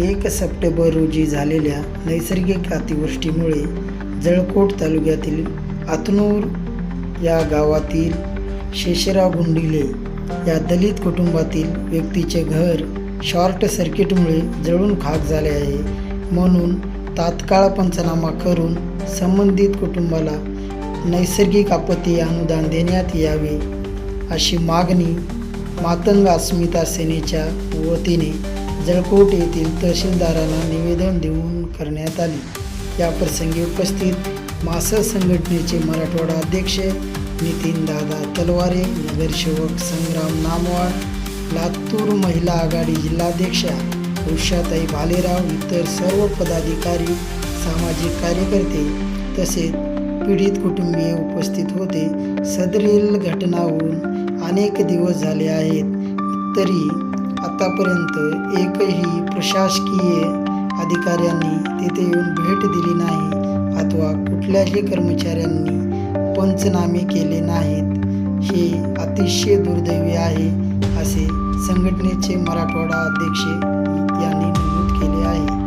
1 September रोजी झालेल्या नैसर्गिक अतिवृष्टीमुळे जळकोट तालुक्यातील आतनूर या गावातील शेषराव गुंडिले या दलित कुटुंबातील व्यक्तीचे घर शॉर्ट सर्किटमुळे जळून खाक झाले आहे. म्हणून तात्काळ पंचनामा करून संबंधित कुटुंबाला नैसर्गिक आपत्ती अनुदान देण्यात यावे अशी मागणी मातंग अस्मिता सेनेच्या वतीने जळकोट येथील तहसीलदारांना निवेदन देऊन करण्यात आली. याप्रसंगी उपस्थित मासळ संघटनेचे मराठवाडा अध्यक्ष नितीन दादा तलवारे, नगरसेवक संग्राम नामवाड, लातूर महिला आघाडी जिल्हाध्यक्षा उषाताई भालेराव, इतर सर्व पदाधिकारी, सामाजिक कार्यकर्ते तसेच पीडित कुटुंबीय उपस्थित होते. सदरील घटना होऊन अनेक दिवस झाले आहेत, तरी आतापर्यंत एकही प्रशासकीय अधिकाऱ्यांनी तिथे येऊन भेट दिली नाही अथवा कुठल्याही कर्मचाऱ्यांनी पंचनामे केले नाहीत. हे अतिशय दुर्दैवी आहे असे संघटनेचे मराठवाडा अध्यक्ष यांनी नमूद केले आहे.